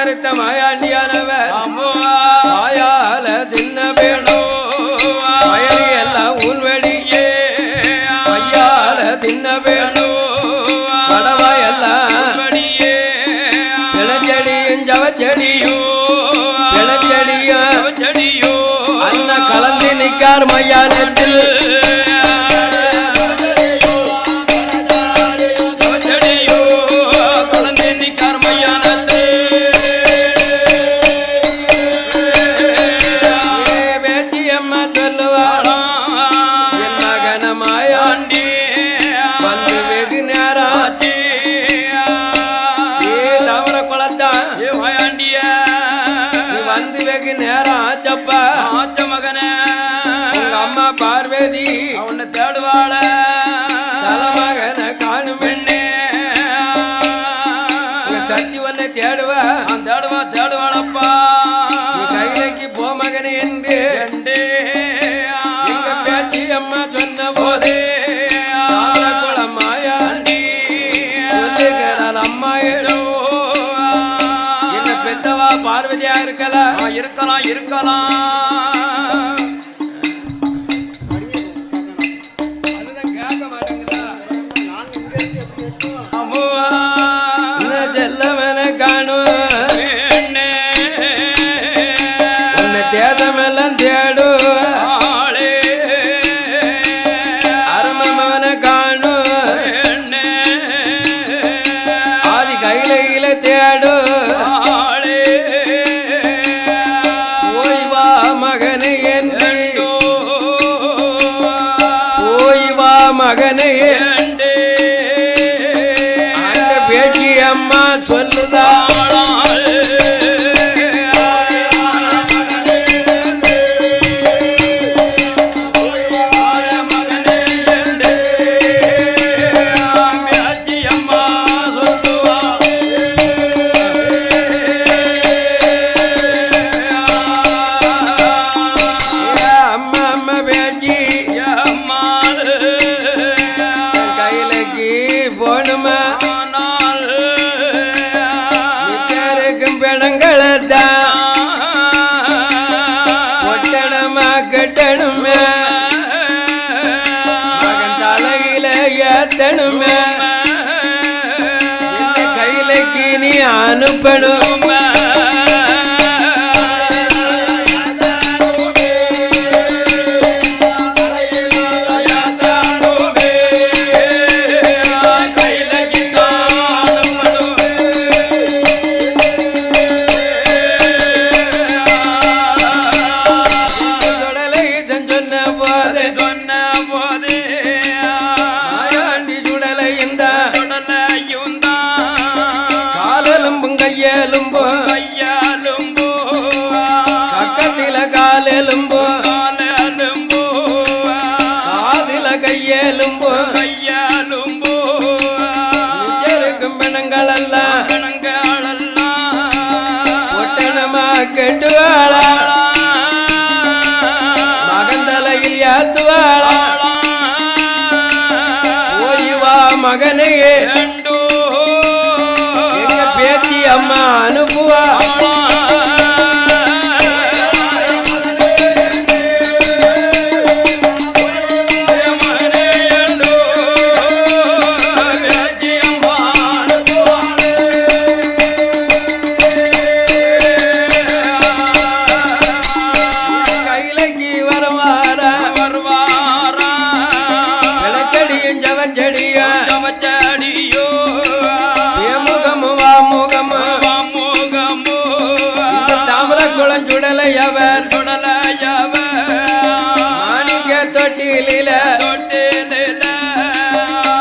மறுத்த மாயாண்டியானவர் வாயால தின்ன வேணும் வயலி எல்லாம் ஊன்வெடியே மையால தின்ன வேணும் கடவா எல்லாம் இளச்செடியும் ஜவச்செடியும் இளச்செடியும் அண்ண கலந்து நிற்கார் மையானத்தில் இருக்கலாம் அதுதான் கேட்க மாட்டீங்களா செல்லவன காணும் உன்னை தேதமெல்லாம் தேடு அரமவன காணும் ஆதி கையில தேடு மகனே அந்த பேட்டி அம்மா சொல்லுதா கையிலக்கு நீ அனுப்பணும் மகந்தலையில் யாத்துவாளா ஓய்வா மகனே எங்க பேத்தி அம்மா அனுப்புவா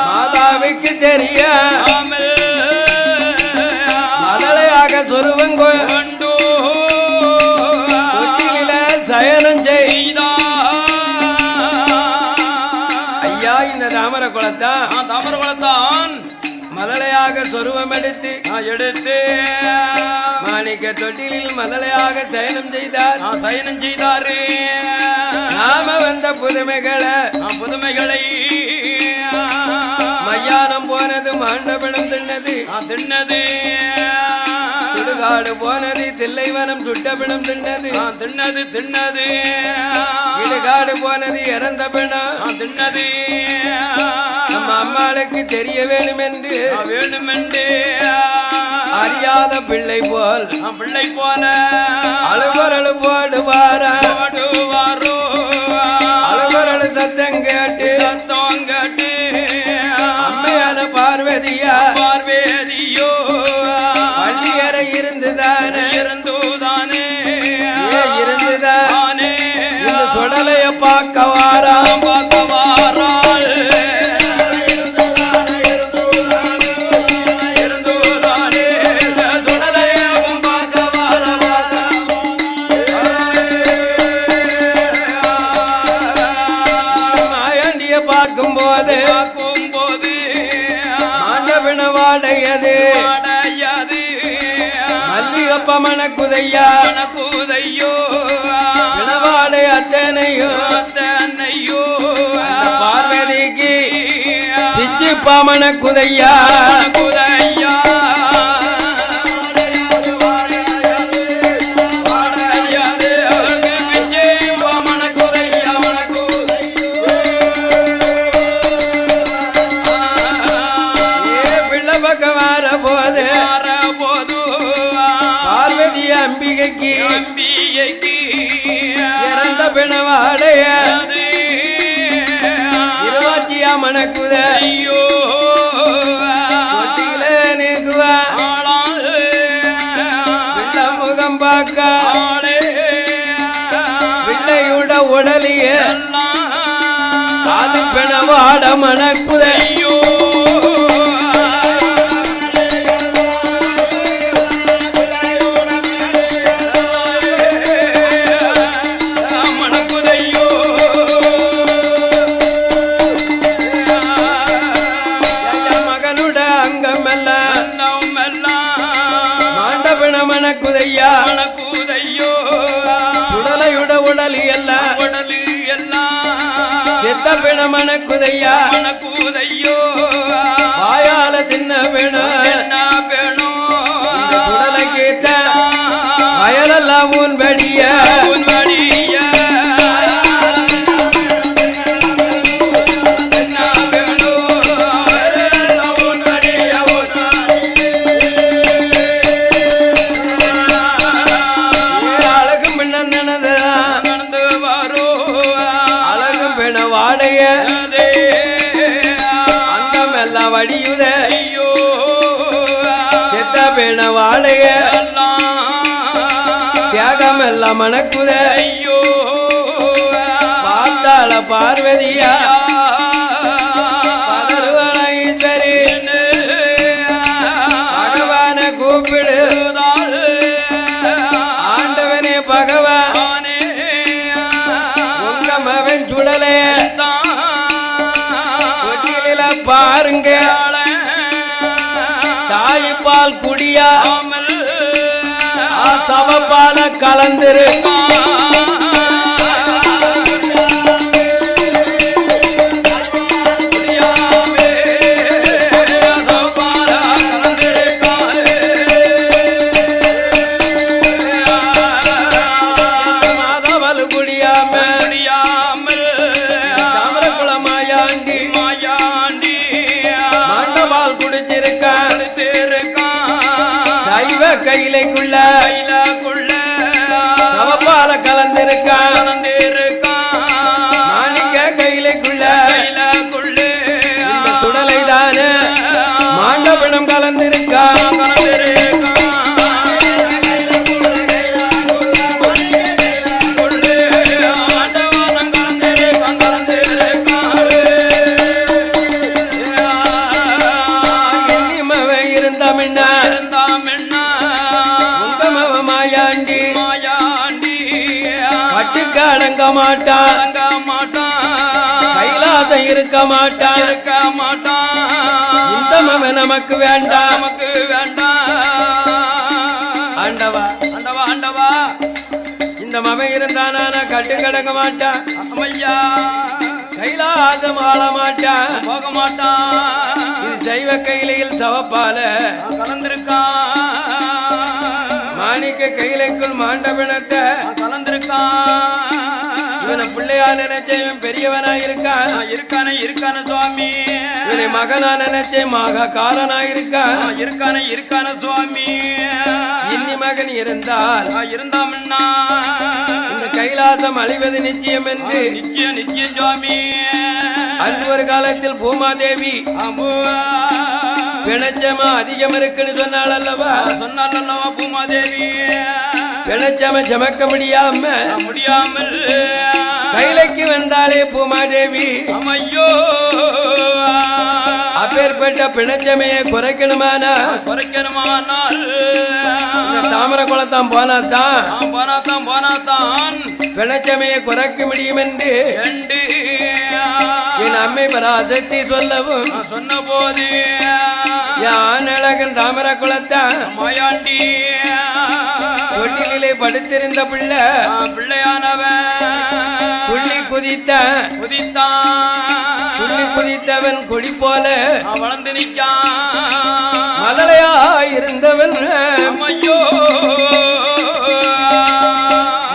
மாதாவுக்கு தெரிய மதலையாக சொருவங்கோ சயனம் செய்தா ஐயா இந்த தாமர குளத்தான் மதலையாக சொருவம் எடுத்து மாணிக்க தொட்டிலில் மதலையாக சயனம் செய்தார் நாம வந்த புதுமைகளை மையானம் போனது மாண்டபடம் தின்னது சுடுகாடு போனது தில்லைவனம் சுட்டபிணம் தின்னது தின்னது இடுகாடு போனது இறந்த பிணம் தின்னது நம்ம அம்மாளுக்கு தெரிய வேணுமென்று அறியாத பிள்ளை போல் அழுவரழு போடுவாரோ அழுவரழு சத்தம் கேட்டு அம்மையான பார்வதியோ பள்ளியறை இருந்துதானே இருந்துதான் இந்த சுடலைய பார்க்க வாரா மல்லிகப்ப மணக்குதையா பிணவாடை அத்தனையோ பார்வதிக்கு பிச்சுப்பா மணக்குதையா அம்பிகைக்கு இறந்த பிணவாடைய இருவாச்சியா மணக்குத நீக்குவா பிள்ளை முகம் பார்க்க பிள்ளையுட உடலிய அது பிணவாட மணக்குத மணக்குதையா சுடலையுட உடலி எல்லாம் செத்த பிண மணக்குதையா வாயால தின்ன வேணும் சுடலை கேத்த வயலெல்லாம் உன்படிய அங்கமெல்லாம் வடியுத செத்த பிண வாடைய தியாகமெல்லாம் மணக்குத பார்த்தாள பார்வதியா பதறுவீஸ்வரி பகவான கூப்பிடு ஆண்டவனே பகவான் உங்கமவன் சுடலே பாருங்க தாய்ப்பால் குடியா சவப்பால கலந்துரு மாதவல் குடியாம கையிலைக்குள்ள சவப்பால கலந்திருக்கான் மாணிக்க கையிலைக்குள்ள இந்த சுடலை தானே மாண்டபிணம் கலந்திருக்கான் அடங்க மாட்டான் கைலாசம் இருக்க மாட்டான் இந்த மவன் நமக்கு வேண்டாம் ஆண்டவா ஆண்டவா இந்த மவன் இருந்தானா நான் கட்டு கடங்க மாட்டான் கைலாசம் ஆள மாட்டான் போக மாட்டான் இது சைவ கையிலையில் சவப்பால கலந்திருக்கான் மாணிக்க கையிலைக்குள் மாண்டபிணத்தை கலந்திருக்கான். இவனை பிள்ளையா நினைச்சேன் பெரியவனா இருக்கான். இருக்கான சுவாமி. இவனை மகனா நினைச்சேன் மக காலனா இருக்கான். இருக்கான சுவாமி. இன்னி மகன் இருந்தால் இருந்தாமன்னா இந்த கைலாசம் அழிவது நிச்சயம் என்று நிச்சயம் சுவாமி. அன்று ஒரு காலத்தில் பூமாதேவி பிணச்சமா அதிகம் இருக்குன்னு சொன்னாள் அல்லவா பூமாதேவி. பிணச்சம சமக்க முடியாமல் கைலைக்கு வந்தாலே பூமாதேவி. ஐயோ அப்பேற்பட்ட பிணச்சமையை குறைக்கணுமானால் தாமரை குளத்தான் போனாத்தான் பிணச்சமையை குறைக்க முடியும் என்று என் அம்மை பராசக்தி சொல்லவும் சொன்ன போது என் அழகன் தாமரை குளத்தான் மாயாண்டி தொட்டிலே படுத்திருந்த பிள்ளையானவன் துள்ளி குதித்தவன் கொடி போல வளர்ந்து நிற்கான். மதலையா இருந்தவன் ஐயோ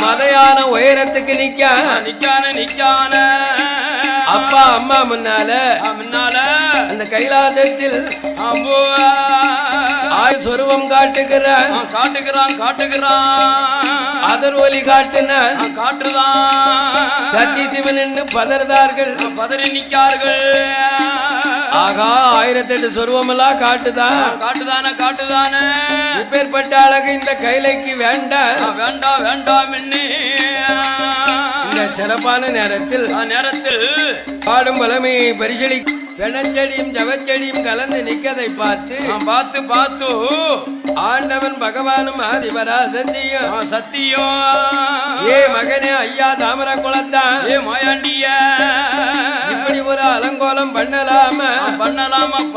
மதையான உயரத்துக்கு நிக்கான அப்பா அம்மா முன்னால அந்த கைலாசத்தில் சொருவம் காட்டுகிறான். அதர் ஒலி காட்டுதான் சத்தி சிவன் என்று பதறி நிற்கார்கள். ஆகா 1008 சொருவம் எல்லாம் காட்டுதானே. இப்பேற்பட்ட அழகு இந்த கைலைக்கு வேண்டாம் இந்த சிறப்பான நேரத்தில் பாடும் வளமையை பரிசளி பெணச்செடியும் ஜவச்செடியும் கலந்து நிற்கதை பார்த்து ஆண்டவன் பகவானும் சத்தியம் ஏ மகனே ஐயா தாமரை குளத்தான் மாயாண்டிய இப்படி ஒரு அலங்கோலம்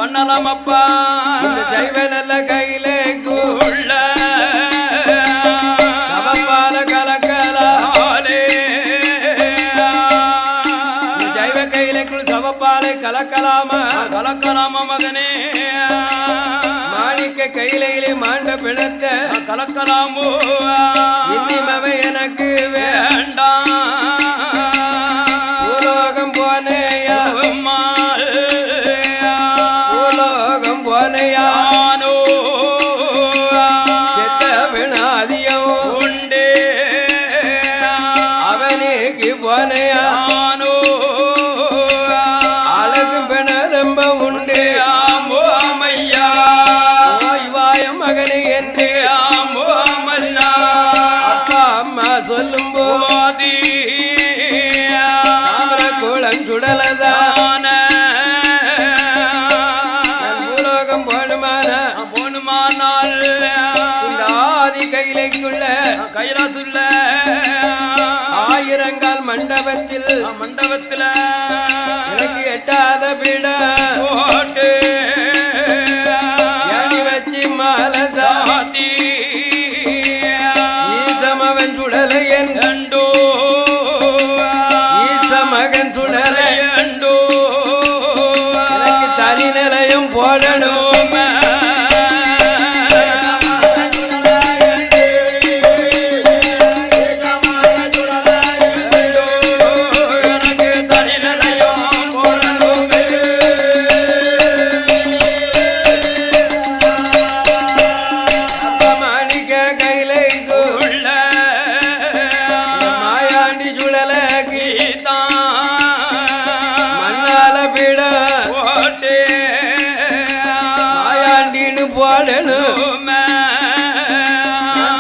பண்ணலாமப்பா இந்த தெய்வ நல்ல கையிலே சவப்பால கலக்கலாலே தெய்வ கையிலேக்குள் சவப்பாலை கலக்கலாமா மகனே. மாணிக்க கையிலே மாண்ட பிணத்தை கலக்கலாமோ இன்னிமவை எனக்கு வேண்டாம். பூலோகம் போனேயா செத்த பிணாதியம் உண்டே அவனுக்கு போனையா அழகு பிண ரொம்ப உண்டு. மகனை என்று அப்பா அம்மா சொல்லும் போது தாமரை கோலம் சுடலதான் பூலோகம் போனுமானால் இந்த ஆதி கையிலைக்குள்ள கைலாசுள்ள ஆயிரங்கால் மண்டபத்தில் எனக்கு எட்டாத பீட போட்டு வச்சு மாலசாத்தி ஈசமவன் சுடலை என்றோ ஈசமகன் சுடலை என்றோ எனக்கு தனி நிலையம் போடணும்.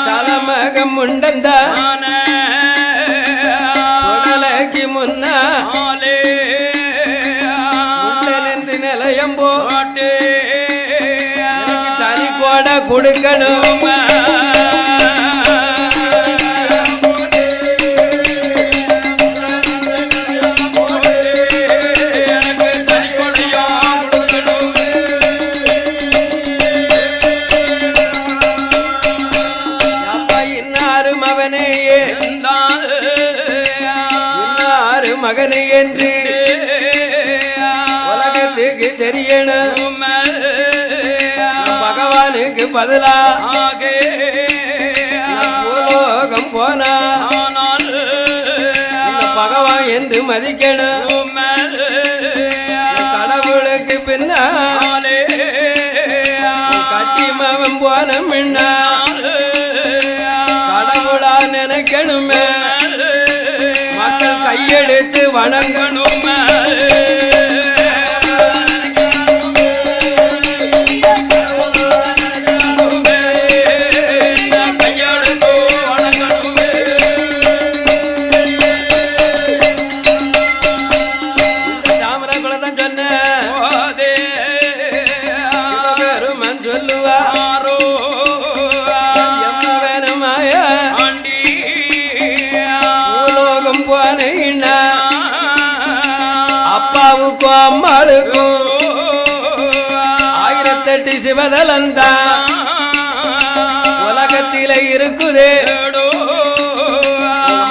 தலைமகம் உண்டந்தான் உடலைக்கு முன்னாலே என்று நிலையம் போட்டு தனி கோட கொடுக்கணும். மகனை என்று உலகத்துக்கு தெரியணும். பகவானுக்கு பதிலாக என்று மதிக்கணும். கடவுளுக்கு பின்னாலே கட்டி மவன் போன முன்னா கடவுளா நினைக்கணுமே, மக்கள் கையெடுத்து வணங்கணும். அப்பாவுக்கும் அம்மாளுக்கும் 1008 சிவதலந்தான் உலகத்தில இருக்குதே.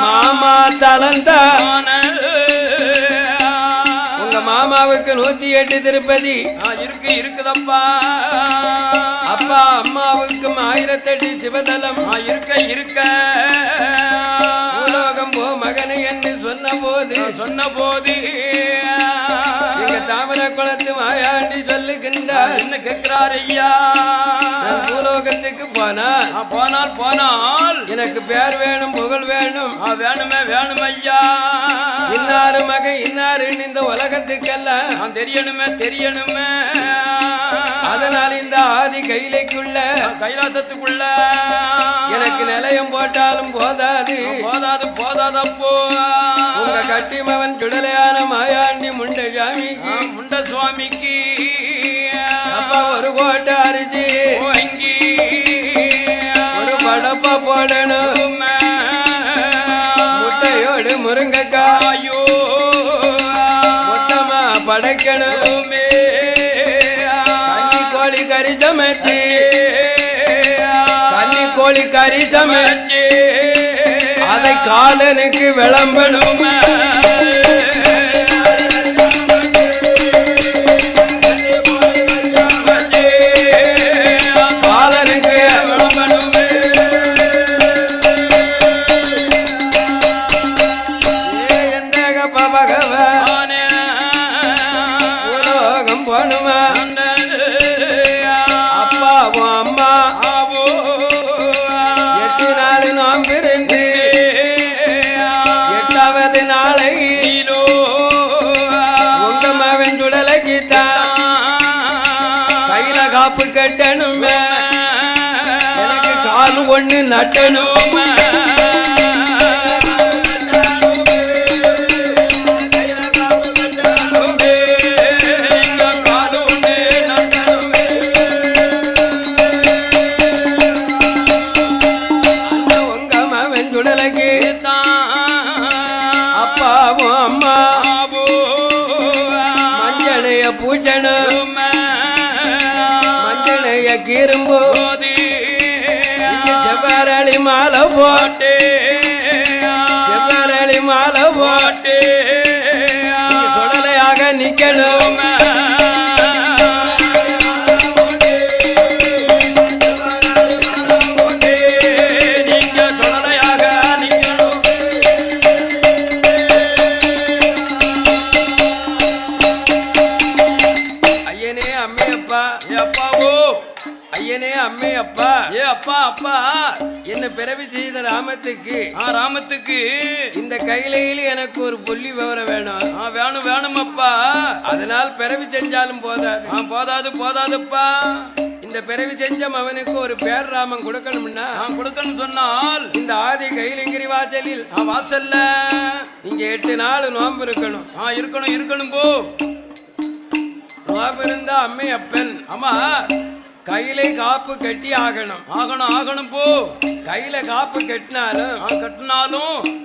மாமா தலந்தான். உங்க மாமாவுக்கு 108 திருப்பதி இருக்குதப்பா. அப்பா அம்மாவுக்கும் 1008 சிவதலம் இருக்க பூலோகம் போ மகனை என்று சொன்ன போது எங்க தாமர குளத்து மாயாண்டி சொல்லுகின்றார். என்ன கேட்கிறார் ஐயா? நான் பூலோகத்துக்கு போனால் எனக்கு பேர் வேணும், புகழ் வேணும். வேணும் ஐயா. இன்னாரு மகன் இன்னாரு இந்த உலகத்துக்கெல்லாம் தெரியணுமே. அதனால் இந்த ஆதி கைலாசத்துக்குள்ள எனக்கு நிலையம் போட்டாலும் போதாதப்போ. உங்க கட்டிமவன் சுடலையான மாயாண்டி முண்ட சுவாமிக்கு அப்பா ஒரு கோட்டை அரிசி ஒரு படப்பா போடணும். முட்டையோடு முருங்கைக்காயோ மொத்தமா படைக்கணும். கன்னி கோழி கறி சமைச்சு அதை காலனுக்கு விளம்பணும். காலனுக்கு எந்த பகவான் உலோகம் போனுமா அப்பாவும் அம்மா 8 நாள் நோம்பு இருந்து 8வது நாளை உங்க மகன் சுடலைக்கு தான் கையில காப்பு கட்டணுமே, எனக்கு கால் ஒண்ணு நட்டணும். அப்பாவும் அம்மா மஞ்சளைய பூஜணும், மஞ்சளைய கீரும்பு செவ்வரளி மாலை போட்டு சுடலையாக நிக்கணும். ஐயனே அம்மே அப்பா அப்பா என்ன பிறவி செய்த ராமத்துக்கு இந்த கையிலையில் எனக்கு ஒரு புள்ளி விவரம் வேணும் அப்பா. அதனால் பிறவி செஞ்சாலும் போதாதுப்பா. இந்த பிறவி செஞ்சம் அவனுக்கு ஒரு பேர் ராமன் கொடுக்கணும்னா சொன்னால் இந்த ஆதி கைலிங்கிரி வாசலில் வாசல்ல நீங்க 8 நாள் நோம்பு இருக்கணும். இருக்கணும் போ. நோம்பு இருந்தா அம்மை அப்பன் ஆமா கையிலே காப்பு கட்டி ஆகணும் போ. கையில காப்பு கட்டினாலும்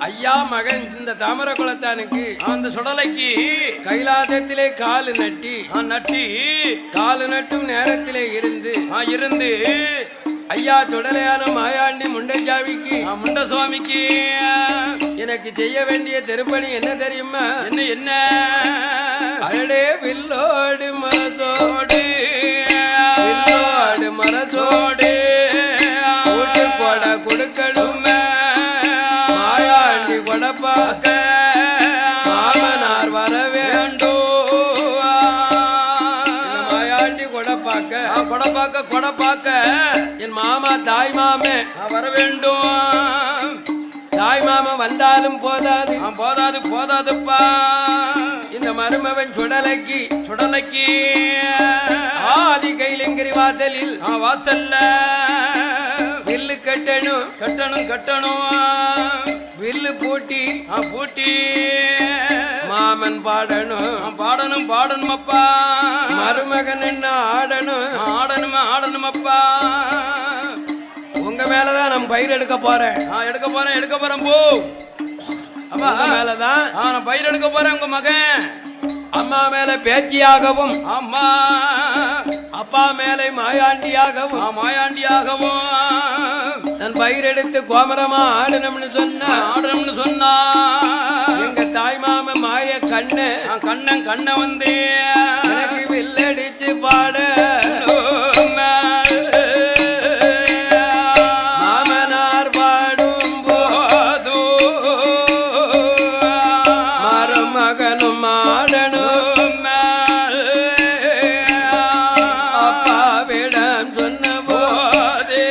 ஐயா மகன் இந்த தாமர குலத்தானுக்கு அந்த சுடலைக்கு கைலாசத்திலே காலு நட்டும் நேரத்திலே இருந்து ஐயா சுடலையான மாயாண்டி முண்டசாமிக்கு முண்ட சுவாமிக்கு எனக்கு செய்ய வேண்டிய திருப்பணி என்ன தெரியுமா? என்ன அடே வில்லோடு மரத்தோடு கூட்டு கொடை கொடுக்கணும். மாயாண்டி கொடப்பா வர வேண்டும். தாய் மாமா வந்தாலும் போதாது போதாது போதாதுப்பா. இந்த மருமவன் சுடலைக்கு ஆதி கைலிங்கிரி வாசலில் வாசல்ல வில்லு கட்டணும் வில்லு பூட்டி மாமன் பாடணும் அப்பா. மருமகன் என்ன ஆடணும் அப்பா. உங்க மேலதான் நம்ம பயிர் எடுக்க போறேன் போ. அம்மா மேலதான் நான் பயிர் எடுக்க போறேன். உங்க மகன் அம்மா மேல பேச்சியாகவும் அம்மா அப்பா மேலே மாயாண்டியாகவும் தன் பயிர் எடுத்து கோமரமா ஆடணும்னு சொன்னா எங்க தாய் மாம மாய கண்ண வந்து எனக்கு வில்லடிச்சு பாட மாமனார் பாடும் போது மருமகனும் ஆடணும் அப்பாவிடம் சொன்ன போது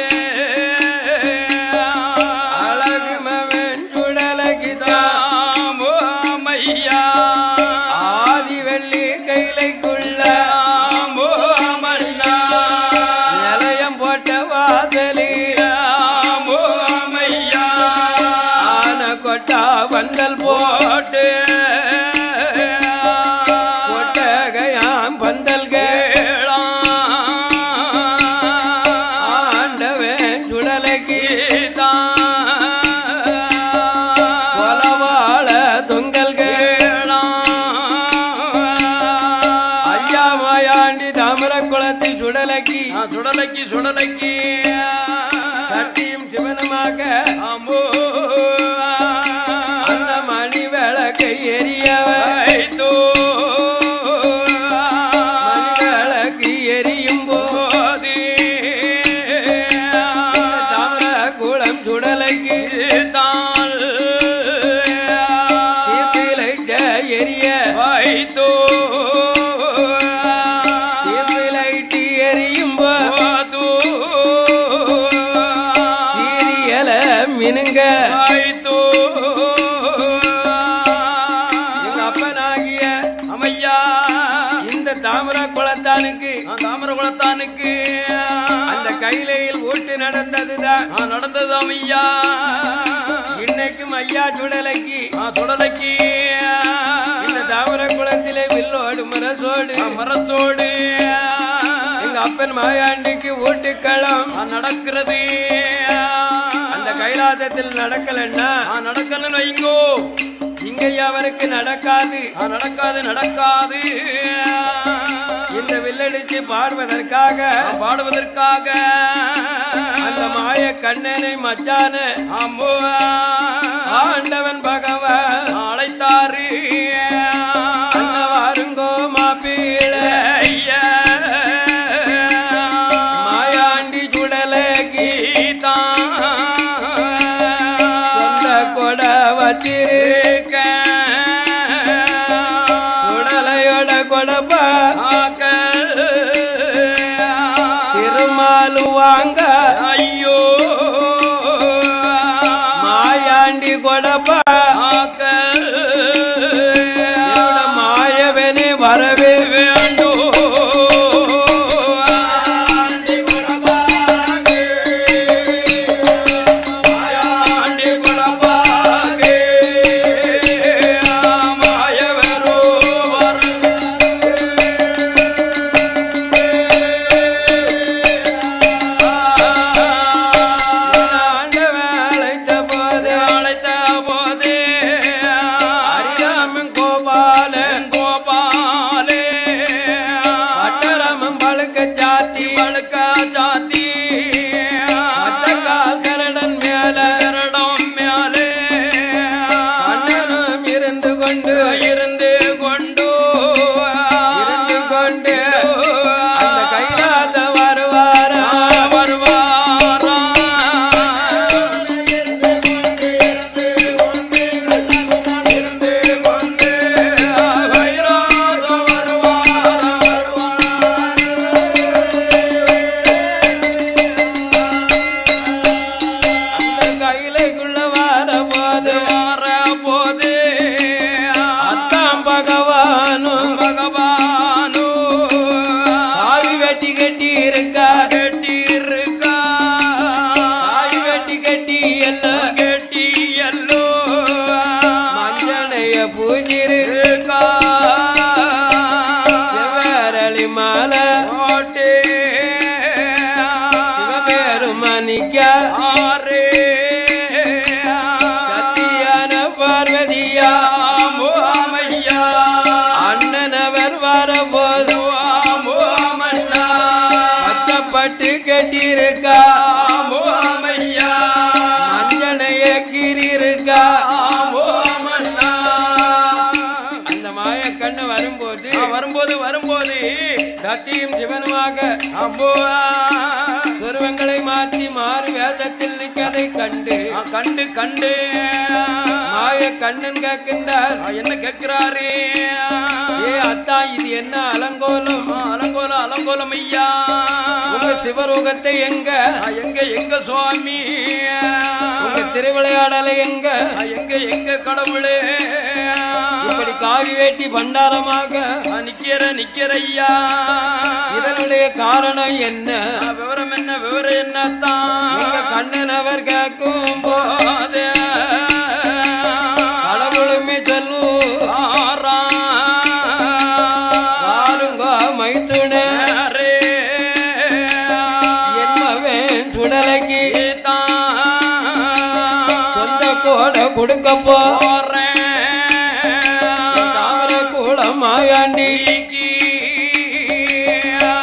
அழகு மவன் சுடலகிதான் ஆதி வெள்ளி கைலைக்குள்ள நிலையம் போட்ட வாசலி ஆன கொட்டா பந்தல் போட்டு கொட்டகையாம் பந்தல்கள் ஆண்டவன் சுடலைக்கு கொலவாழ தொங்கல்கள் ஐயா மாயாண்டி தாமர குளத்தில் சுடலைக்கு சட்டியும் சிவனமாக அந்த மணி விளக்கை எரியவன் மணி விளக்கு எரியும் போது தாமர குளம் சுடலைக்கு தீப்பிலைட்ட எரிய தீப்பிலைட்டு எரியும் போது சீரியல மினுங்க எங்க அப்பனாகிய அம்மையா இந்த தாமர குளத்தானுக்கு அந்த கைலையில் ஓட்டு நடந்ததுதான் நடந்தது அம்மையா. இன்னைக்கும் ஐயா சுடலைக்கு இந்த தாமர குளத்திலே வில்லோடு மரசோடு எங்க அப்பன் மாயாண்டிக்கு ஊட்டுக்களம் நடக்கிறது. அந்த கைலாசத்தில் நடக்கலன்னா வைங்கோ. இங்கேயா அவருக்கு நடக்காது இந்த வில்லடிச்சு பாடுவதற்காக அந்த மாய கண்ணனை மச்சான ஆண்டவன் பகவான் அழைத்தாரு. அன்னவாருங்கோ மாப்பீழ மாயாண்டி சுடலைக்கு சொந்த கொட வச்சிருக்க சுடலையோட கொடப்பா திருமாலு வாங்க ஐயோ மாயாண்டி கொடப்பா சக்தியும் சிவனுமாக அம்போ சொருவங்களை மாற்றி மாறு வேதத்தில் நிற்கதை கண்டு கண்டு கண்டு மாய கண்ணன் கேட்கின்றார். என்ன கேட்கிறாரு? ஏ அத்தா, இது என்ன அலங்கோலம்? அலங்கோலம் அலங்கோலம் ஐயா. உங்க சிவரூகத்தை எங்க எங்க எங்க சுவாமி? உங்க திருவிளையாடலை எங்க எங்க எங்க கடவுளே? இப்படி காவி வேட்டி பண்டாரமாக நிக்கிற ஐயா. இதனுடைய காரணம் என்ன? விவரம் என்ன? விவரம் என்னத்தான் எங்க கண்ணன் அவர் கேட்கும் போதே கடவுளுமே சொல்லும் மைத்துண என்மவன் சுடலைக்கு சொந்த கோட கொடுக்க போறேன். தாமரை கூடம் மாயாண்டி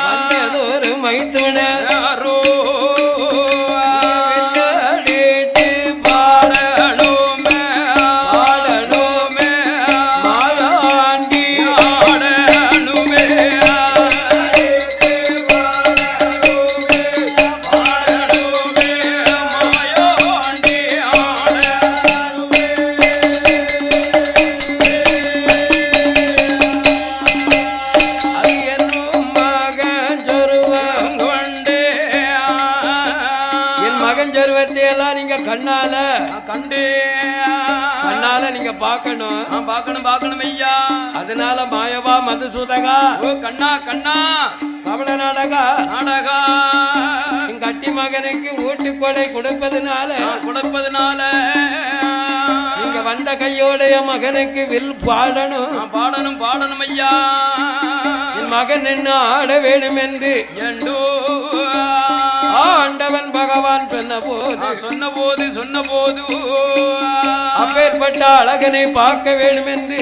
வந்ததொரு மைத்துண கண்ணால நீங்க பார்க்கணும் பார்க்கணும் பார்க்கணும் ஐயா. அதனால மாயவா மதுசூதகா கண்ணா கண்ணா கபட நாடகா நாடகா எங்க அட்டி மகனுக்கு ஊட்டுக்கொடை கொடுப்பதுனால நீங்க வந்த கையோடைய மகனுக்கு வில் பாடணும் பாடணும் பாடணும் ஐயா. என் மகன் என்ன ஆட வேண்டும் என்று ஆண்டவன் பகவான் சொன்ன போது அப்பேற்பட்ட அழகனை பார்க்க வேண்டும் என்று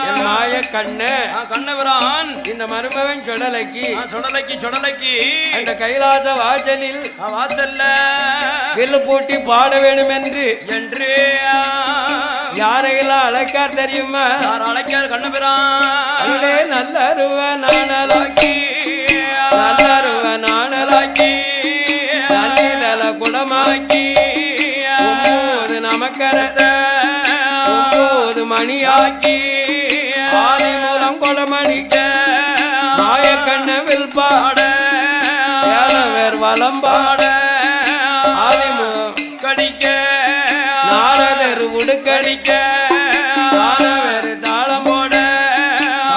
என் மாய கண்ணவரான் இந்த மருமவன் சொடலைக்கு அந்த கைலாச வாசலில் வாசல்ல வில்லு பூட்டி பாட வேண்டும் என்று யாரையெல்லாம் அழைக்கார் தெரியுமா? அழைக்கார் கண்ணபிரான். நல்லருவ நானலாக்கி நல்லருவ நானலாக்கி நல்லிதல குடமாக்கி ஒன்பது நமக்கரத ஒன்பது மணியாக்கி ஆதி மூலம் கொடமணிக்க மாய கண்ணவில் பாட ஏழவர் வலம் பாட ஆதி கடிக்க நாரதர் உடுக்கடிக்க தானவர் தாளம் போட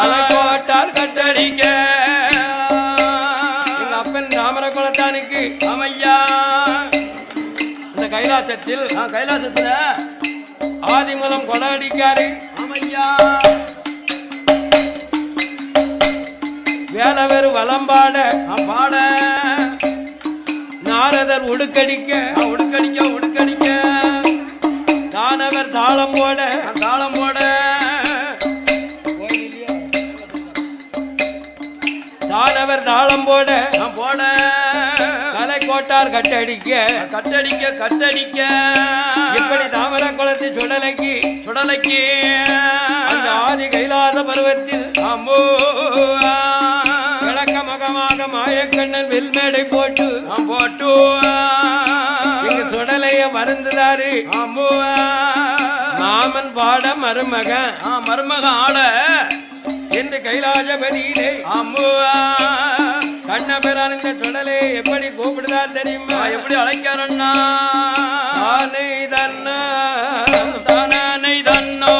அலைக்கோட்டார் கட்டடிக்க எங்க அப்பன் தாமர குலத்தானுக்கு ஆமையா இந்த கைலாசத்தில் ஆதி மூலம் கொடை அடிக்காரு. ஆமையா வேலவர் வலம்பாட பாட நாரதர் உடுக்கடிக்க தானவர் தாளம் போட தானவர் தாளம் போட கலை கோட்டார் கட்டடிக்க இப்படி தாமர குளத்து சுடலைக்கு அந்த ஆதி கைலாச பருவத்தில் விளக்க மகமாக மாயக்கண்ணன் வெல்மேடை போட்டு எங்க சுடலைய மருந்துதாரு மாமன் பாட மருமக ஆட என்று கைலாசபதியிலே கண்ணபெறான் இந்த சுடலை எப்படி கூப்பிடுதார் தெரியுமா? எப்படி அழைக்காரண்ணா? தானை தன்னா தானனை தன்னோ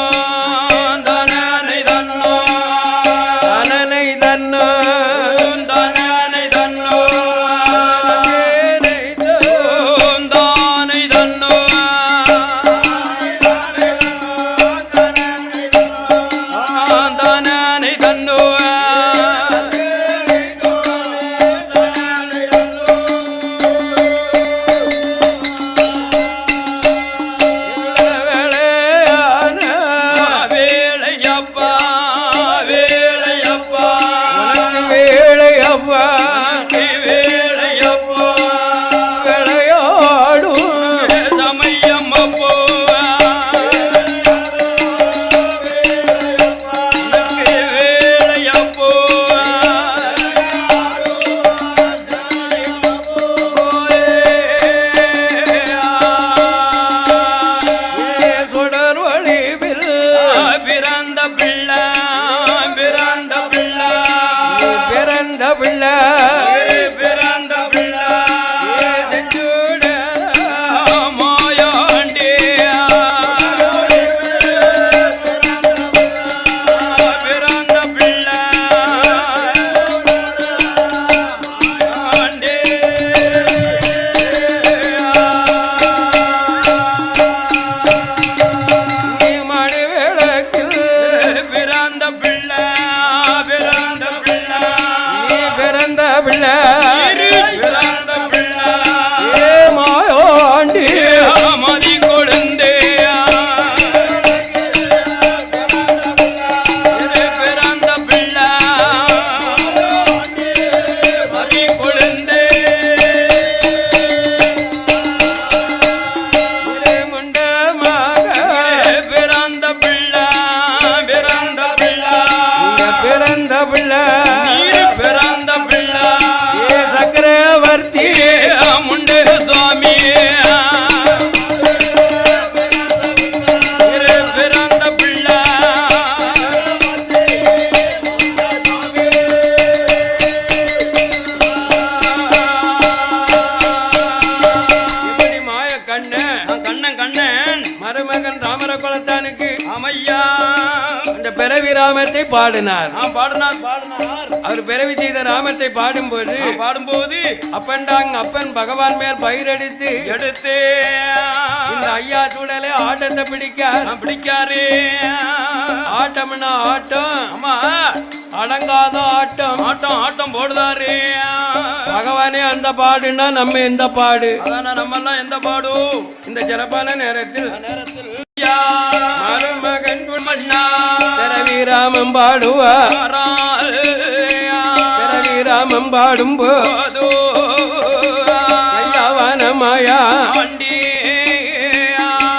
தானனை தன்னோ தானனை தன்னோ தானனை தன்னோ சாமி பிறந்த பிள்ளை இப்படி மாய கண்ணன் கண்ணன் மருமகன் ராமர குலத்தானுக்கு ஆமையா அந்த பிறவி ராமத்தை பாடினார். பாடினார் அவர் பிறவி செய்த ராமத்தை பாடும்போது அப்பன் பகவான் மேல் பயிரெடுத்து எடுத்து இந்த ஐயா சூழலை ஆட்டத்தை பிடிக்காரு. ஆட்டம்னா ஆட்டம், ஆமா அடங்காத ஆட்டம். ஆட்டம் போடுதாரு பகவானே அந்த பாடுன்னா நம்ம எந்த பாடு? நம்ம எல்லாம் எந்த பாடு? இந்த சிறப்பான நேரத்தில் மருமகன் மன்னா பிறவி ராமம் பாடுவார். பிறவி ராமம் பாடும்போது ஐயாவான மாயா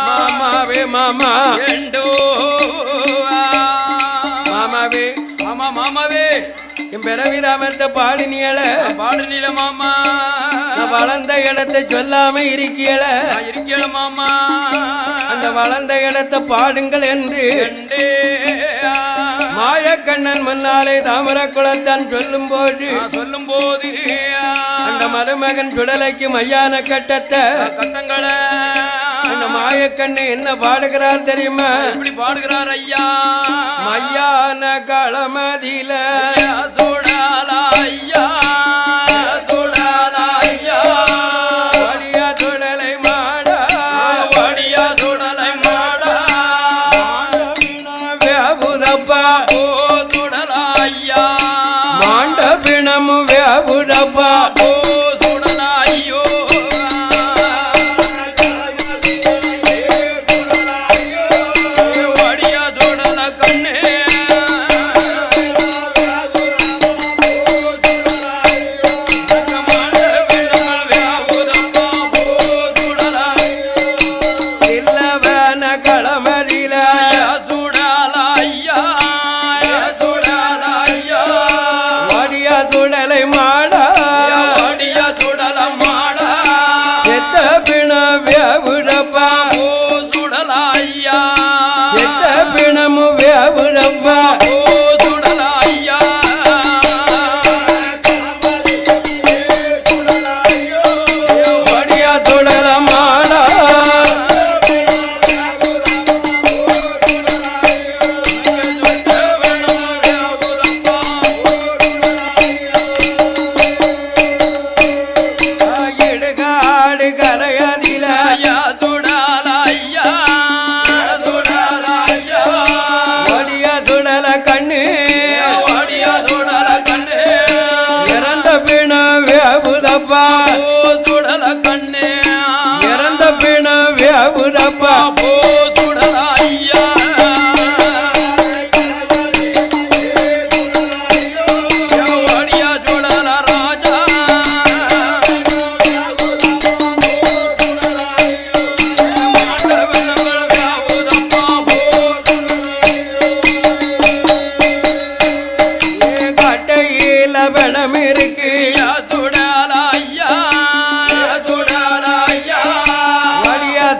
மாமாவே மாமாவே என் பிறவி ராமத்தை பாடினியல மாமா வளர்ந்த இடத்தை சொல்லாம இருக்கியல மாமா அந்த வளர்ந்த இடத்தை பாடுங்கள் என்று மாயக்கண்ணன் முன்னாலே தாமர குலத்தான் சொல்லும் போது அந்த மருமகன் சுடலைக்கு மையான கட்டங்களை அந்த மாயக்கண்ணன் என்ன பாடுகிறார் தெரியுமா? இப்படி பாடுகிறார் ஐயா. மையான களமதில ஐயா வியாபுரப்பா சுடலாயோ வடியா சுடல கண்ணே இல்லவன களமறில சுடலாய்யா சுடலை மாடா சுடல மாடா செத்த பிண வியாபுரப்பா சுடலாய்யா செத்த பிணமு வியாபுரப்பா சுடலாய்யா வடியா சுடல மாடா சுடல கண்ணே இறந்த பிண வியாபுரப்பா சுடலாய்யா வடியா சுடல ராஜா கட்டையில பணம் இருக்கு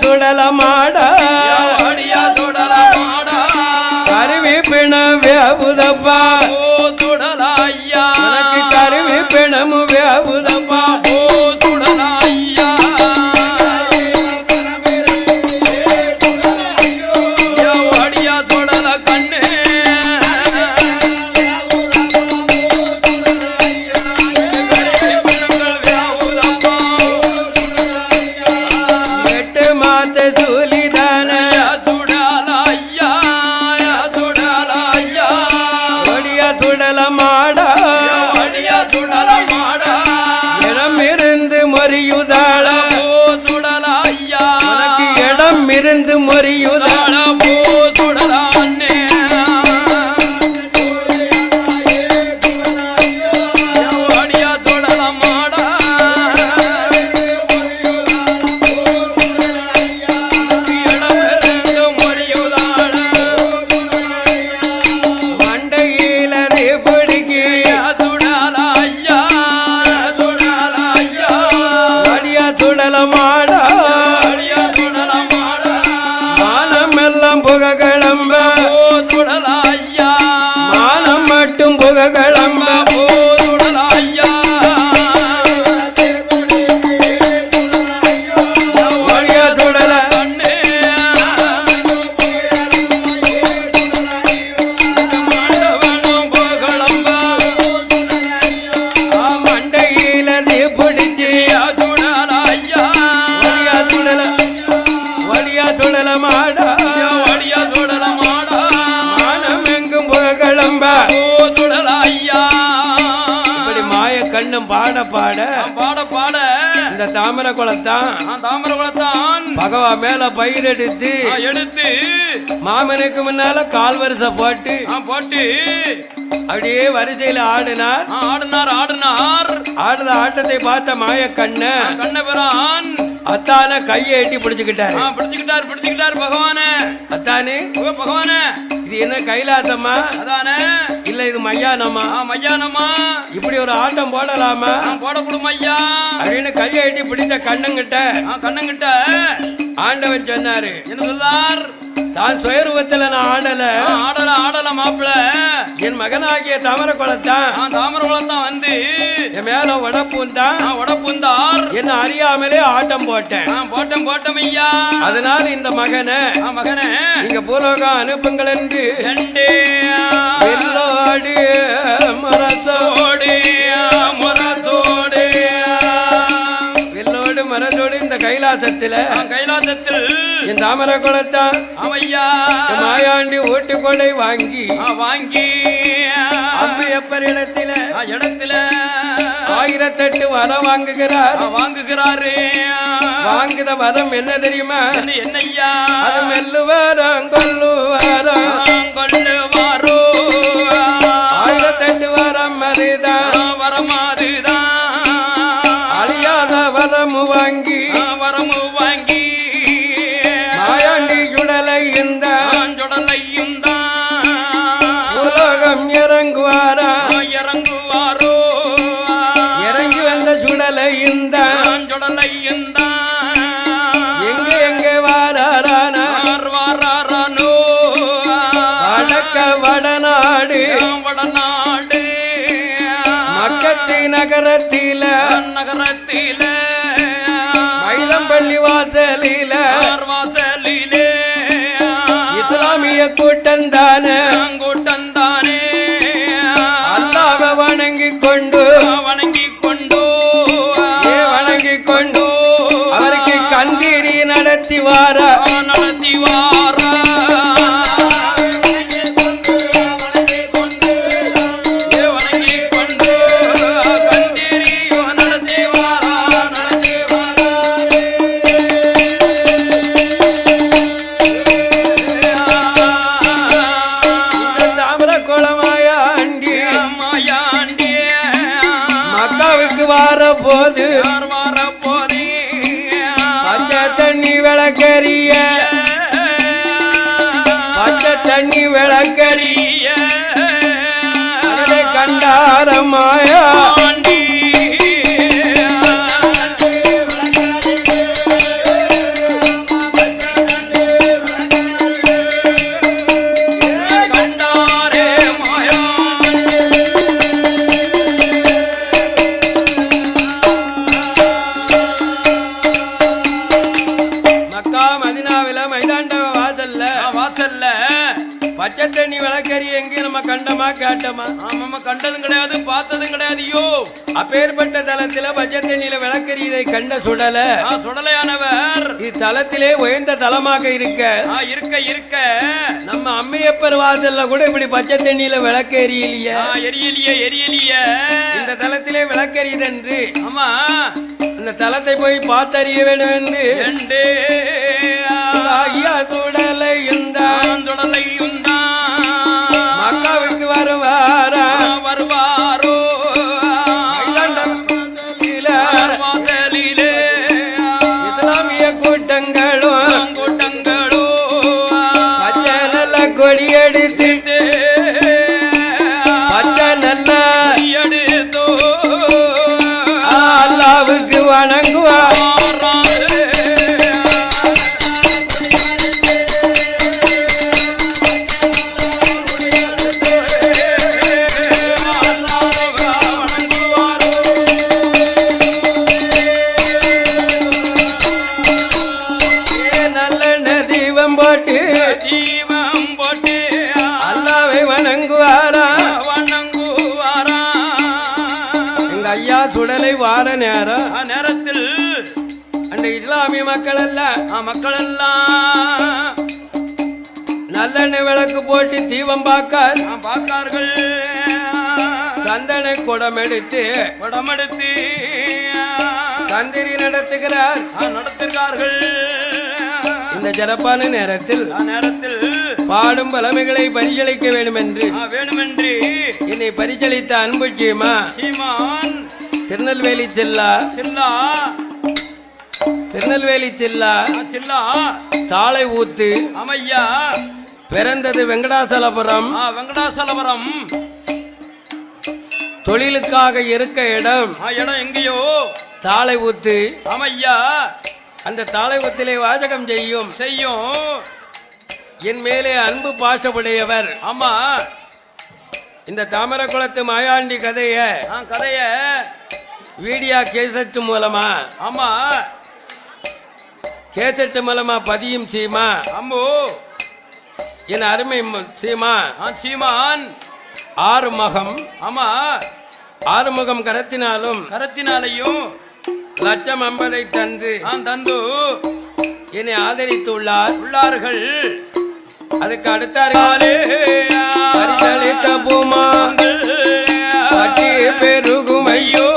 சுடல மாடா கருவி பிண வியாபுதப்பா உனக்கு கருவி பிணமு வியாபுதப்பா இருந்து மொரியுதாள போதுடலானே வடியா தொடல மாடா இடமிருந்து மொரியுதாள மண்டையிலது பிடிக்கிய துடல ஐயா வடியா துடல மாட பாட பாட பாட பாட இந்த தாமரை குளத்தான் தாமரை குளத்தான் பகவா மேல பயிர் எடுத்து மாமனுக்கு முன்னால கால் வரிசை போட்டு போட்டு அப்படியே வரிசையில ஆடினார் ஆடினார் ஆடினார் ஆடுத ஆட்டத்தை பார்த்த மாய கண்ணபிரான் அத்தான கையை எட்டி பிடிச்சுக்கிட்டாரு பிடிச்சுக்கிட்டார் பகவானே அத்தானே பகவானே இது என்ன கைலாசமா அதானே இல்ல இது மையானமா இப்படி ஒரு ஆட்டம் போடலாமா போடக்கூடும் ஐயா அப்படின்னு கையை எட்டி பிடித்த கண்ணங்கிட்ட ஆண்டவன் சொன்னாரு என்ன சொல்லார் தான் சுயரூபத்துல நான் ஆடல மாப்பிள என் மகனாகிய தாமரை குளத்தான் வந்து என் மேல உடப்புந்தார் என்ன அறியாமலே ஆட்டம் போட்டம் ஐயா அதனால இந்த மகனை நீங்க பூலோகம் அனுப்புங்கள் என்று வெள்ளோடு மரத்தோடு இந்த கைலாசத்தில் என் தாமரை குளத்தான் மாயாண்டி ஓட்டு கொடை வாங்கி அம்மையப்பர் இடத்துல 1008 வரம் வாங்குகிறாரு வாங்குத வரம் என்ன தெரியுமா என்னையா அது மெல்லுவாரம் கொல்லுவாரம் 1008 வரம் அதுதான் அழியாத வரம் வாங்கி மாயாண்டி சுடலையும் உலகம் இறங்குவாரோ இறங்கி வந்த சுடலையும் எங்கே வாரானோ வடக்க வடநாடு மக்கத்தி நகரத்தில மைதம்பள்ளி வாசலில இஸ்லாமிய கூட்டந்தானே அல்லாஹ்வை வணங்கிக் கொண்டு அவருக்கு கந்தீரி நடத்தி வாரா போது பச்சை தண்ணி விளக்கரிய கண்டாரமாயா பச்சை தண்ணி விளக்கறி எங்கே நம்ம கண்டமா கேட்டமா கண்டதும் கிடையாது பார்த்ததும் கிடையாது அப்பேற்பட்ட தலத்துல பச்சை தண்ணியில விளக்கறி இதை கண்ட சுடலையானவர் இத்தலத்திலே உயர்ந்த தலமாக இருக்க நம்ம அம்மையப்பர் வாசல்ல கூட இப்படி பச்சை தண்ணியில விளக்கு எரியலையே இந்த தலத்திலே விளக்கறியதென்று அந்த தலத்தை போய் பார்த்தறிய வேண்டும் என்று ஐயா சுடலையும் மக்காவுக்கு வருவாரோ இஸ்லாமிய கூட்டங்களும் பச்சை நல்ல கொடி எடுத்து பச்சை நல்ல அல்லாவுக்கு வணங்குவார் அல்லாவை வணங்குவாரா எங்க ஐயா சுடலை வார நேரத்தில் அந்த இஸ்லாமிய மக்கள் எல்லாம் நல்லெண்ணெய் விளக்கு போட்டு தீபம் பார்க்கார்கள் சந்தன குடமெடுத்து தந்திரி நடத்துகிறார்கள். இந்த சிறப்பான நேரத்தில் பாடும் பலமைகளை பரிசளிக்க வேண்டும் என்று என்னை பரிசளித்த அன்பு சீமான் திருநெல்வேலி செல்லா தாளை ஊத்து அமையா பிறந்தது வெங்கடாசலபுரம். தொழிலுக்காக இருக்க இடம் எங்கேயோ தாளை ஊத்து. அமையா அந்த தாளை ஊத்திலே வாசகம் செய்யும் என் மேலே அன்பு பாசமுடையவர். ஆமா, இந்த தாமரகுளத்து மாயாண்டி கதைய வீடியோ கேசட் மூலமா பதியும் சீமா அம்மோ என் அருமை சீமான் ஆறுமுகம் கரத்தினாலையும் லட்சம் 50 தந்து என்னை ஆதரித்துள்ளார்கள். அதுக்கு அடுத்தார்களே பரிசளித்த பூமா பட்டி பெருகுமையோ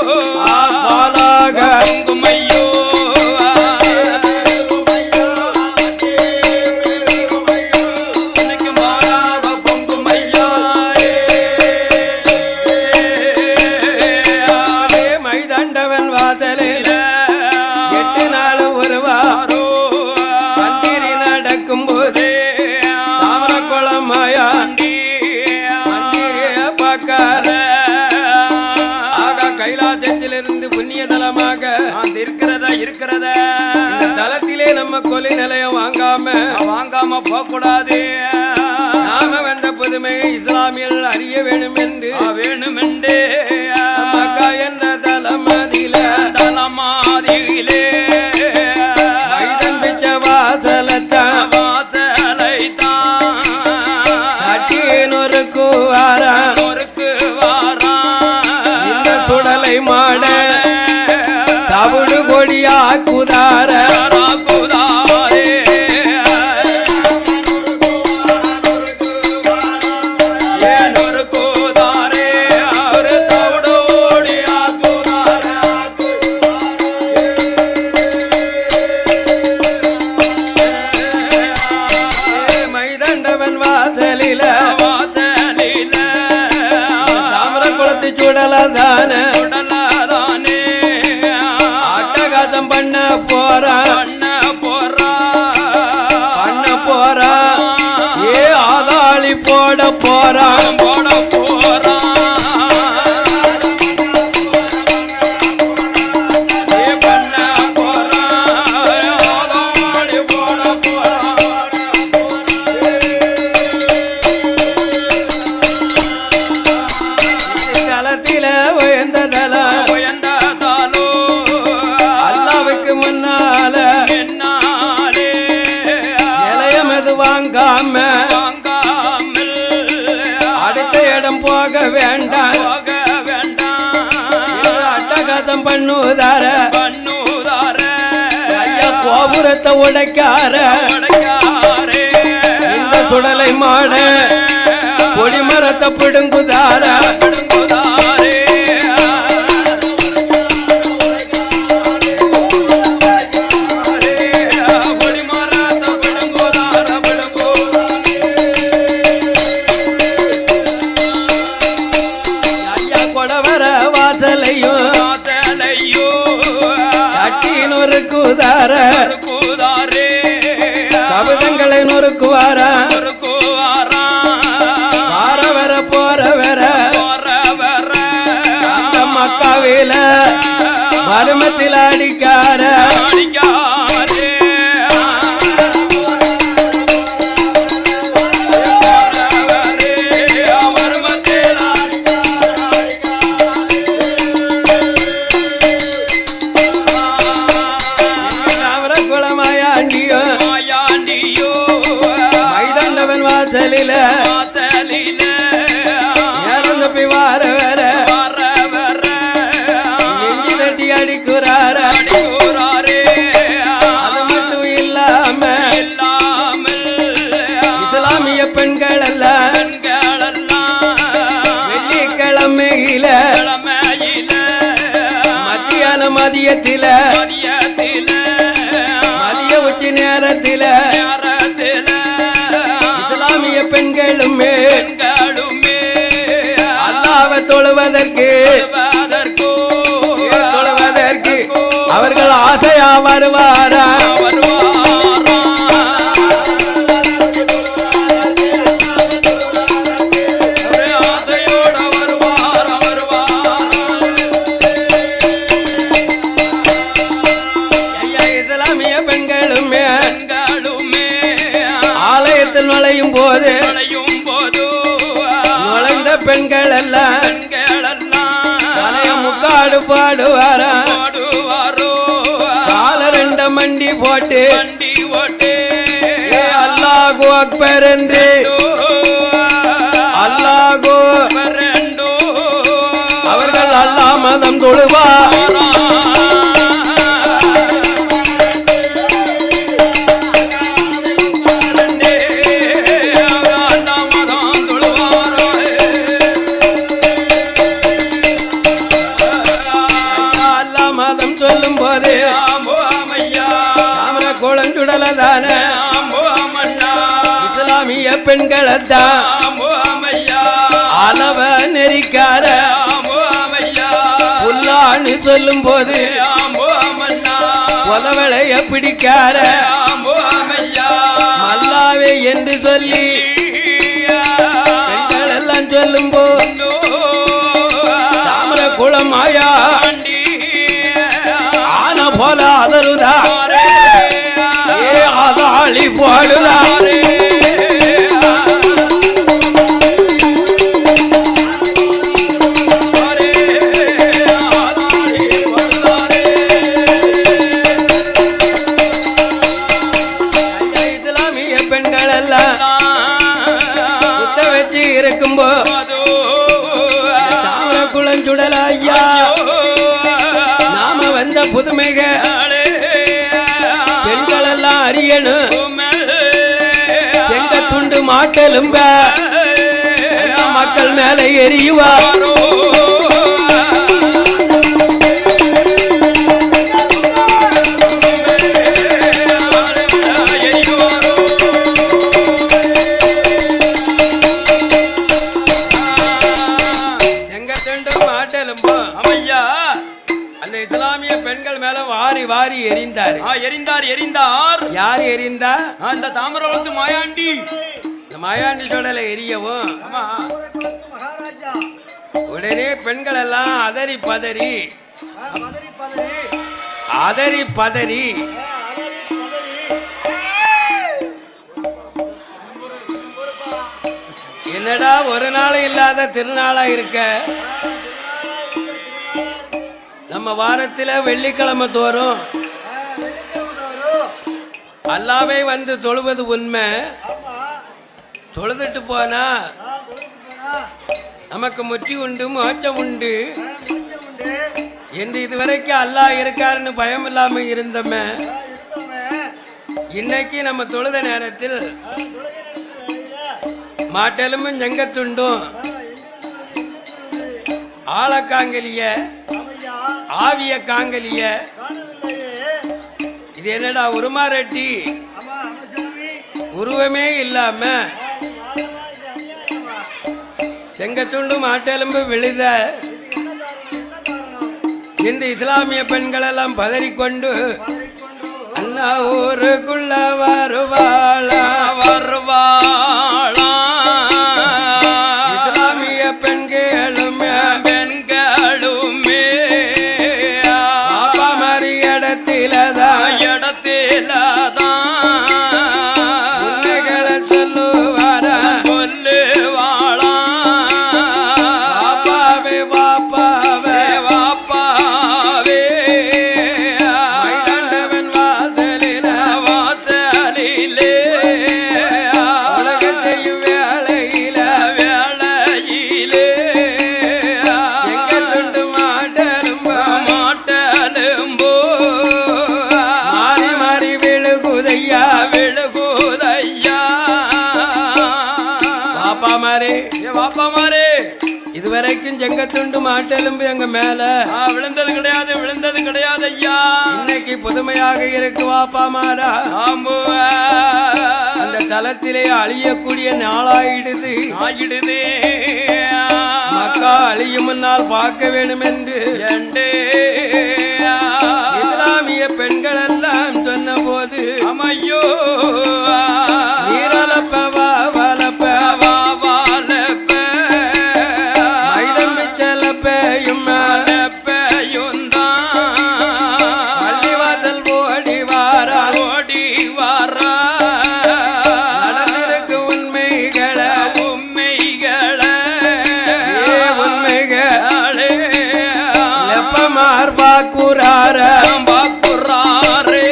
பாலாக தலத்திலே நம்ம கொலை நிலையம் வாங்காம போகக்கூடாது. நாம வந்த புதுமை இஸ்லாமியர்கள் அறிய வேணும் என்று மக்கா என்ற தலமதிலே மைதன் பிச்ச வாசலத்தான் தட்டியனொருக்கு வாரம் இந்த சுடலை மாட தவிடு கொடியா குதார மைதண்டவன் வாசலில தாமரகுளத்து சுடலதான பண்ண போறா ஏ ஆதாளி போட போறா தலத்தில உயர்ந்ததல வாங்காம அடுத்த இடம் போக வேண்டாம் அட்டகாசம் பண்ணுதார ஐயா கோபுரத்தை உடைக்கார இந்த சுடலை மாட கொடிமரத்தை பிடுங்குதார கவிதங்களை நொறுக்குவார வர போற வர மக்காவில மருமத்தில் அடிக்கார மைதண்டவன் வாசலில இறந்து போய் வார வர நெஞ்சு தட்டி அடிக்கிறார அது மட்டும் இல்லாம இஸ்லாமிய பெண்கள் எல்லாம் வெள்ளிக்கிழமையில மதிய உச்சி நேரத்தில இஸ்லாமிய பெண்களுமே அல்லாஹ்வை தொழுவதற்கு அவர்கள் ஆசையா வருவாரா நுழையும் போது நுழைந்த பெண்கள் எல்லாம் முக்காடு பாடுவாரா கால ரெண்ட மண்டி போட்டு அல்லாஹு அக்பர் என்று அல்லாஹு அவர்கள் அல்லாஹ் மதம் தொழுவார் இஸ்லாமிய பெண்களத்தான் அளவ நெறிக்கார புல்லான்னு சொல்லும் போது உதவளைய பிடிக்கார மல்லாவே என்று சொல்லி பெண்கள் எல்லாம் சொல்லும் போது தாமர குளமாயா ஆன போல அதருதா ஆதாளி போடுதா இஸ்லாமிய பெண்கள் எல்லாம் குத்த வச்சு இருக்கும்போது தாமர குளஞ்சுடல ஐயா நாம வந்த புதுமைகள் பெண்கள் எல்லாம் அறியணும் செங்கத்துண்டு மாட்டெலும்ப மக்கள் மேல எரியுவார் செங்கத்துண்டு மாட்டெலும்போ அமையா அந்த இஸ்லாமிய பெண்கள் மேல வாரி வாரி எரிந்தார். யார் எரிந்தா? அந்த தாமரவளத்து மாயாண்டி. இந்த மாயாண்டி சொடல எரியவும் உடனே பெண்கள் எல்லாம் அதறி பதறி என்னடா ஒரு நாள் இல்லாத திருநாளா இருக்க, நம்ம வாரத்தில் வெள்ளிக்கிழமை தோறும் அல்லாஹ்வை வந்து தொழுவது உண்மை. தொழுதுட்டு போனா நமக்கு முற்றி உண்டு மோட்சம் உண்டு என்று இதுவரைக்கும் அல்லாஹ் இருக்காருன்னு பயம் இல்லாம இருந்தோமே, இன்னைக்கு நம்ம தொழுத நேரத்தில் மாட்டெலும்பும் செங்கத்துண்டும் ஆழக்காங்கலிய ஆவிய காங்கலிய இது என்னடா உருமாரட்டி உருவமே இல்லாம செங்கத்துண்டு மாட்டெலும்பு விழுத இன்று இஸ்லாமிய பெண்கள் எல்லாம் பதறிக்கொண்டு அண்ணா ஊருக்குள்ள வருவாளா இஸ்லாமிய பெண்களுமே பாப்பா மாதிரி இடத்திலதான் உண்மைகளை சொல்லுவாரா பாப்பாவே மைதாண்டவன் வாசலில இதுவரைக்கும் செங்கத்துண்டு மாட்டெலும்பு எங்க மேல விழுந்தது கிடையாது, விழுந்தது கிடையாது ஐயா. இன்னைக்கு புதுமையாக இருக்கு வாப்பா மாறா. அந்த தலத்திலே அழியக்கூடிய நாளாயிடுது ஆயிடுது. மக்கா அழியும் முன்னால் பார்க்க வேண்டும் என்று இஸ்லாமிய பெண்கள் எல்லாம் சொன்ன போது அமையோ நீரலப்ப வாவலப்ப வாலப்ப மைதம்பி செலப்பையும் பள்ளிவாசல் ஓடி வாரா ஓடி வாரா. நடந்திருக்கு உண்மைகளை உண்மைகளை உண்மைகளே எப்பமார் பாக்குறார பாக்குறாரே.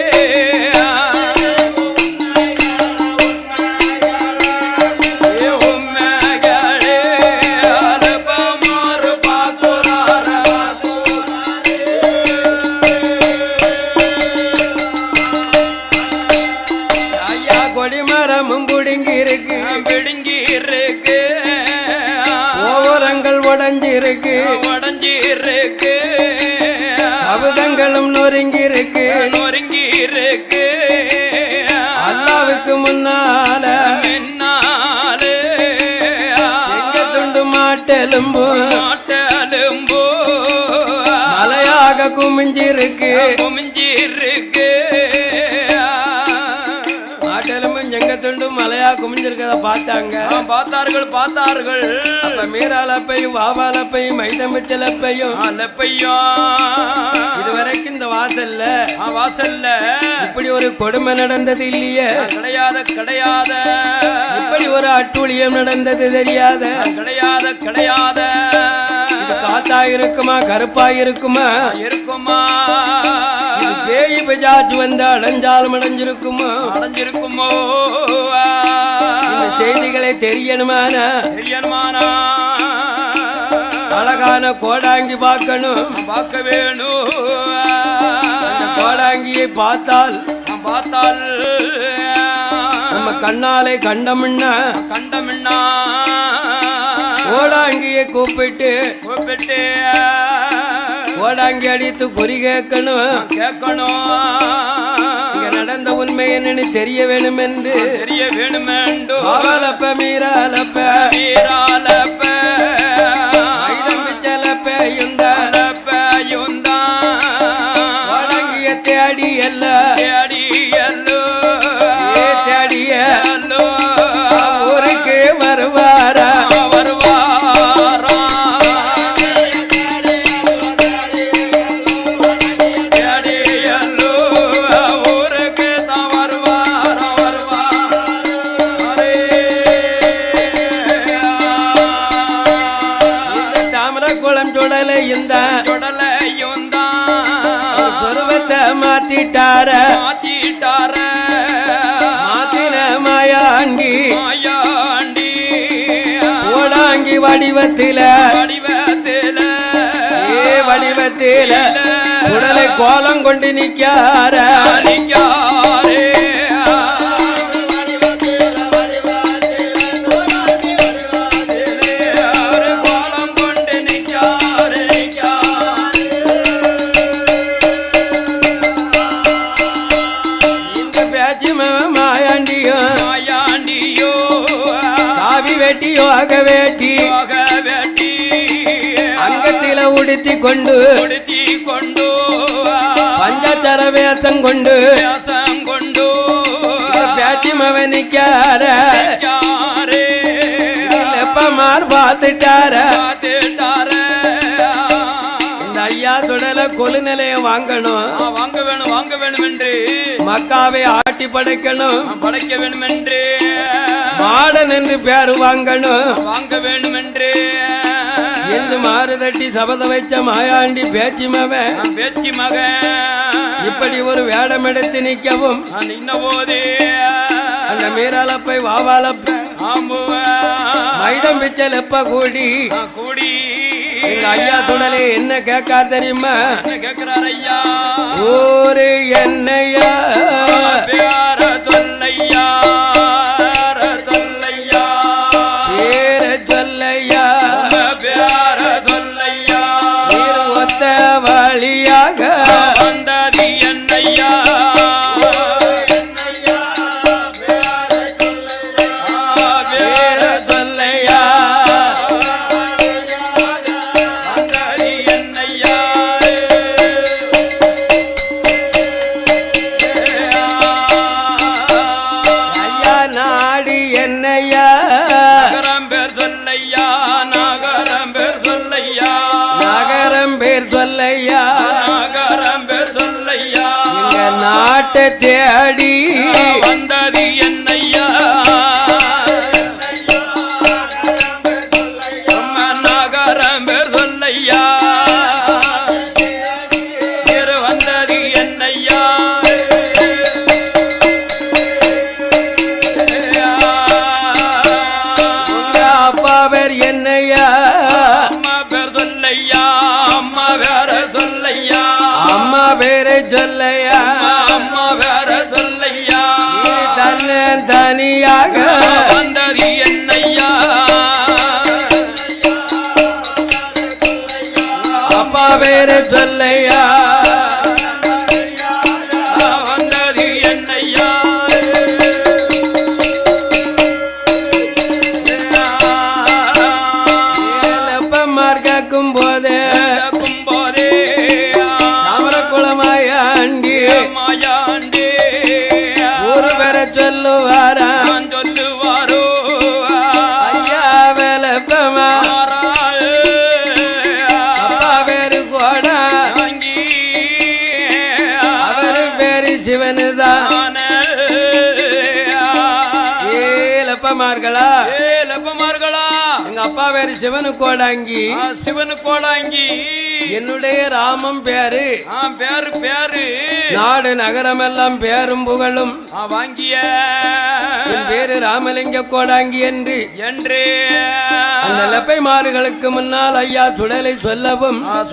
கொடிமரமும் புடுங்கி இருக்கு, பிடுங்கி இருக்கு, ஓவரங்கள் உடஞ்சி இருக்கு, உடஞ்சி இருக்கு, அபுதங்களும் நொறுங்கி இருக்கு, நொறுங்கி இருக்கு. அல்லாவுக்கு முன்னால என்னாலே செங்கத்துண்டு மாட்டெலும்பு மாட்டெலும்போ மலையாக குமிஞ்சிருக்கு. குமிஞ்சி இருக்கு. மாட்டெலும்பும் செங்கத்துண்டும் மலையா குமிஞ்சிருக்கத பார்த்தாங்க. பார்த்தார்கள் பார்த்தார்கள். அப்ப மீராலப்பையும் வாவாலப்பையும் மைதமிச்சலப்பையும் இதுவரைக்கும் இந்த வாசல்ல வாசல்ல இப்படி ஒரு கொடுமை நடந்தது இல்லையே, கிடையாது கிடையாது. இப்படி ஒரு அட்டூழியம் நடந்தது தெரியாத, கிடையாது கிடையாது. இது காத்தா இருக்குமா கருப்பா இருக்குமா இருக்குமா? இது பேய் பிஜாச்சு வந்து அடைஞ்சாலும் அடைஞ்சிருக்குமோ? அடைஞ்சிருக்குமோ? இந்த செய்திகளை தெரியணுமானா தெரியணுமானா அழகான கோடாங்கி பார்க்கணும். பார்க்க வேணும். அந்த கோடாங்கியை பார்த்தால் பார்த்தால் நம்ம கண்ணாலே கண்டமுன்னா கண்டமின்னா கோடாங்கியை கூப்பிட்டு கூப்பிட்டு கோடாங்கி அடித்து குறி கேட்கணும். கேட்கணும். இங்க நடந்த உண்மை என்னன்னு தெரிய வேணும் என்று தெரிய வேணுமென்று அவலப்ப மீராலப்ப வீராலப்ப கோடாங்கிய தேடி அல்ல தேடிய ஊருக்கு வருவாரா வருவாரா. தேடியல்லோ ஊருக்கு தான் வருவாரா வருவாரே. இந்த தாமரக்குளம் சுடலை இந்த சுடலையும் தான் சொருவத்தை மாத்திட்டார மாத்திட்டார. மாத்தின மாயாண்டி மாயாண்டி கோடாங்கி வடிவத்தில வடிவத்தில வடிவத்தில உடலை கோலம் கொண்டு நிக்கார நிக்காரே. கோலம் கொண்டு நிக்காரே நிக்காரே. இந்த பேச்சு மாயாண்டியும் மாயாண்டியோ காவி வேட்டியோ அக வேட்டி போக வெட்டி அங்கத்தில உடுத்தி கொண்டு உடுத்தி கொண்டு பஞ்சச்சர வேஷம் கொண்டு வேஷம் கொண்டு பேச்சு மவனிக்கார யாரே எப்பமார் பார்த்துட்டார. பார்த்துட்டார. இந்த ஐயா சுடல கொலு நிலைய வாங்கணும், வாங்க வேணும் என்று மக்காவை ஆட்டி படைக்கணும், படைக்க வேண்டும் என்று மாடன் என்று பேரு வாங்கணும் வாங்க வேண்டும் என்று என்று மாறுதட்டி சபதம் வைச்ச மாயாண்டி பேச்சு மவன் பேச்சு மகன் இப்படி ஒரு வேடம் எடுத்து நிற்கவும் நின்ன போதே அந்த மீராலப்பை வாவாலப்ப மைதம் பிச்சலப்ப கூடி கூடி எங்க ஐயா சுடலே என்ன கேட்கா தெரியுமா? கேட்கிறார் ஐயா. ஊரு என்னையா பேர சொல்லையா சொல்லையா பேர சொல்லையா பேர நாட்டை தேடி வந்தது என்னையா நகரம் பேர் சொல்லையா வந்தது என்னையா அப்பா பேர் என்னையா அம்மா பேர் சொல்லையா அம்மா வேற சொல்லையா அம்மா பேரை சொல்லையா அம்மா வேற சொல்லையா தன்னை தனியாக வந்தது என்னையா அப்பா பேரை சொல்லையா வந்தது என்னையா ஏலப்பமார் கேட்கும் போது கும்போதே தாமரக்குளமாயாண்டி மாயாண்டே ஊரு பெற சொல்லுவாரா நான் சொல்லுவாரோ ஐயா வேலப்பமா அப்பா பேரு கூட அவரு பேரு சிவனுதான் ஏலப்பமார்களா லப்பமார்களா எங்க அப்பா பேரு சிவனு கோடாங்கி சிவனு கோடாங்கி என்னுடைய ராமம் பேரு பேரு பேரு நாடு நகரமெல்லாம் பேரும் புகழும் வாங்கிய என் பேரு ராமலிங்க கோடாங்கி என்று என்றே அந்த லப்பை மாறுகளுக்கு முன்னால் ஐயா சுடலை சொல்லவும் சொன்ன